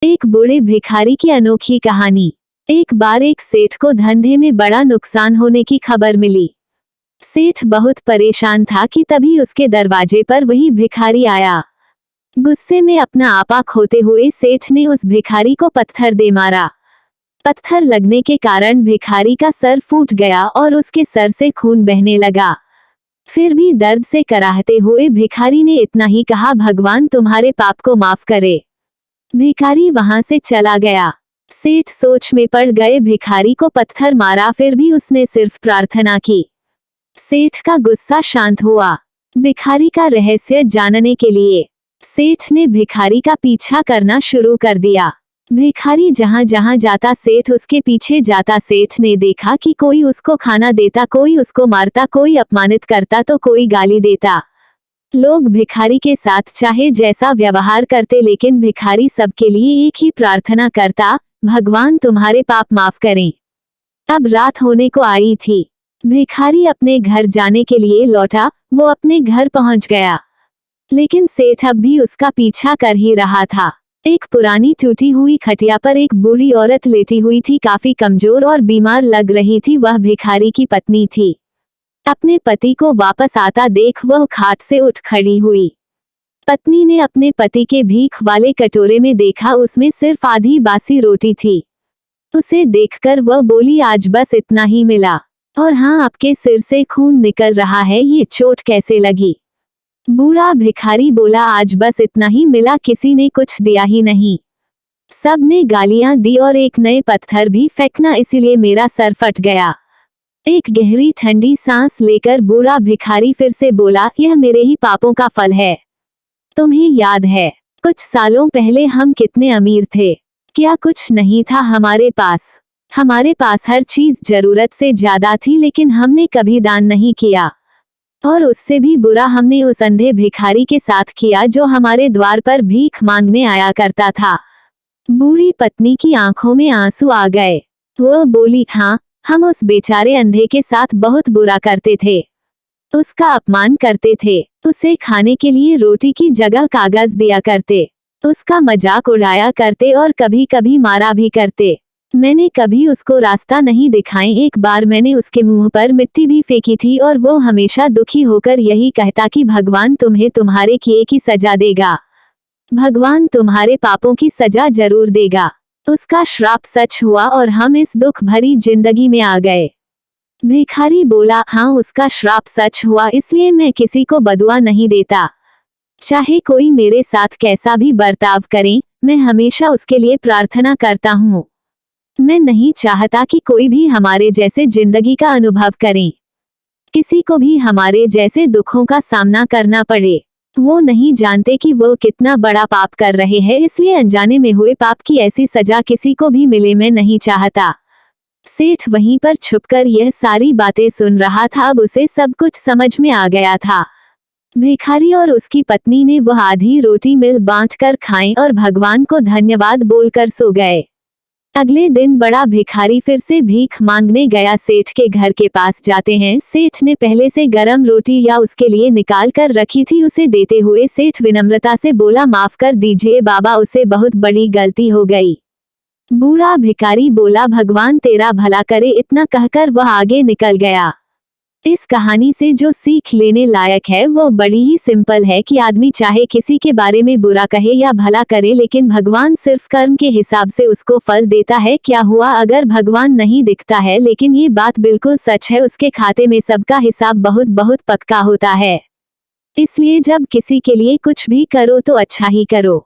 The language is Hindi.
एक बूढ़े भिखारी की अनोखी कहानी। एक बार एक सेठ को धंधे में बड़ा नुकसान होने की खबर मिली। सेठ बहुत परेशान था कि तभी उसके दरवाजे पर वही भिखारी आया। गुस्से में अपना आपा खोते हुए सेठ ने उस भिखारी को पत्थर दे मारा। पत्थर लगने के कारण भिखारी का सर फूट गया और उसके सर से खून बहने लगा। फिर भी दर्द से कराहते हुए भिखारी ने इतना ही कहा, भगवान तुम्हारे पाप को माफ करे। भिखारी वहां से चला गया। सेठ सोच में पड़ गए, भिखारी को पत्थर मारा फिर भी उसने सिर्फ प्रार्थना की। सेठ का गुस्सा शांत हुआ। भिखारी का रहस्य जानने के लिए सेठ ने भिखारी का पीछा करना शुरू कर दिया। भिखारी जहां जहां जाता सेठ उसके पीछे जाता। सेठ ने देखा कि कोई उसको खाना देता, कोई उसको मारता, कोई अपमानित करता तो कोई गाली देता। लोग भिखारी के साथ चाहे जैसा व्यवहार करते, लेकिन भिखारी सबके लिए एक ही प्रार्थना करता, भगवान तुम्हारे पाप माफ करें। अब रात होने को आई थी। भिखारी अपने घर जाने के लिए लौटा। वो अपने घर पहुंच गया, लेकिन सेठ अब भी उसका पीछा कर ही रहा था। एक पुरानी टूटी हुई खटिया पर एक बूढ़ी औरत लेटी हुई थी, काफी कमजोर और बीमार लग रही थी। वह भिखारी की पत्नी थी। अपने पति को वापस आता देख वह खाट से उठ खड़ी हुई। पत्नी ने अपने पति के भीख वाले कटोरे में देखा, उसमें सिर्फ आधी बासी रोटी थी। उसे देखकर वह बोली, आज बस इतना ही मिला, और हाँ, आपके सिर से खून निकल रहा है, ये चोट कैसे लगी? बूढ़ा भिखारी बोला, आज बस इतना ही मिला, किसी ने कुछ दिया ही नहीं। सब ने गालियां दी और एक नए पत्थर भी फेंकना, इसीलिए मेरा सर फट गया। एक गहरी ठंडी सांस लेकर बूढ़ा भिखारी फिर से बोला, यह मेरे ही पापों का फल है। तुम्हें याद है कुछ सालों पहले हम कितने अमीर थे? क्या कुछ नहीं था हमारे पास? हमारे पास हर चीज जरूरत से ज्यादा थी, लेकिन हमने कभी दान नहीं किया। और उससे भी बुरा हमने उस अंधे भिखारी के साथ किया जो हमारे द्वार पर भीख मांगने आया करता था। बूढ़ी पत्नी की आंखों में आंसू आ गए। वह बोली, हाँ, हम उस बेचारे अंधे के साथ बहुत बुरा करते थे। उसका अपमान करते थे, उसे खाने के लिए रोटी की जगह कागज दिया करते, उसका मजाक उड़ाया करते और कभी कभी मारा भी करते। मैंने कभी उसको रास्ता नहीं दिखाए। एक बार मैंने उसके मुंह पर मिट्टी भी फेंकी थी और वो हमेशा दुखी होकर यही कहता कि भगवान तुम्हें तुम्हारे किए की सजा देगा, भगवान तुम्हारे पापों की सजा जरूर देगा। उसका श्राप सच हुआ और हम इस दुख भरी जिंदगी में आ गए। भिखारी बोला, हाँ, उसका श्राप सच हुआ, इसलिए मैं किसी को बदुआ नहीं देता। चाहे कोई मेरे साथ कैसा भी बर्ताव करे, मैं हमेशा उसके लिए प्रार्थना करता हूँ। मैं नहीं चाहता कि कोई भी हमारे जैसे जिंदगी का अनुभव करे, किसी को भी हमारे जैसे दुखों का सामना करना पड़े। वो नहीं जानते कि वो कितना बड़ा पाप कर रहे हैं, इसलिए अनजाने में हुए पाप की ऐसी सजा किसी को भी मिले, मैं नहीं चाहता। सेठ वहीं पर छुपकर यह सारी बातें सुन रहा था। अब उसे सब कुछ समझ में आ गया था। भिखारी और उसकी पत्नी ने वह आधी रोटी मिल बांटकर खाई और भगवान को धन्यवाद बोलकर सो गए। अगले दिन बड़ा भिखारी फिर से भीख मांगने गया। सेठ के घर के पास जाते हैं। सेठ ने पहले से गरम रोटी या उसके लिए निकाल कर रखी थी। उसे देते हुए सेठ विनम्रता से बोला, माफ कर दीजिए बाबा, उसे बहुत बड़ी गलती हो गई। बूढ़ा भिखारी बोला, भगवान तेरा भला करे। इतना कहकर वह आगे निकल गया। इस कहानी से जो सीख लेने लायक है वो बड़ी ही सिंपल है कि आदमी चाहे किसी के बारे में बुरा कहे या भला करे, लेकिन भगवान सिर्फ कर्म के हिसाब से उसको फल देता है। क्या हुआ अगर भगवान नहीं दिखता है, लेकिन ये बात बिल्कुल सच है, उसके खाते में सबका हिसाब बहुत बहुत पक्का होता है। इसलिए जब किसी के लिए कुछ भी करो तो अच्छा ही करो।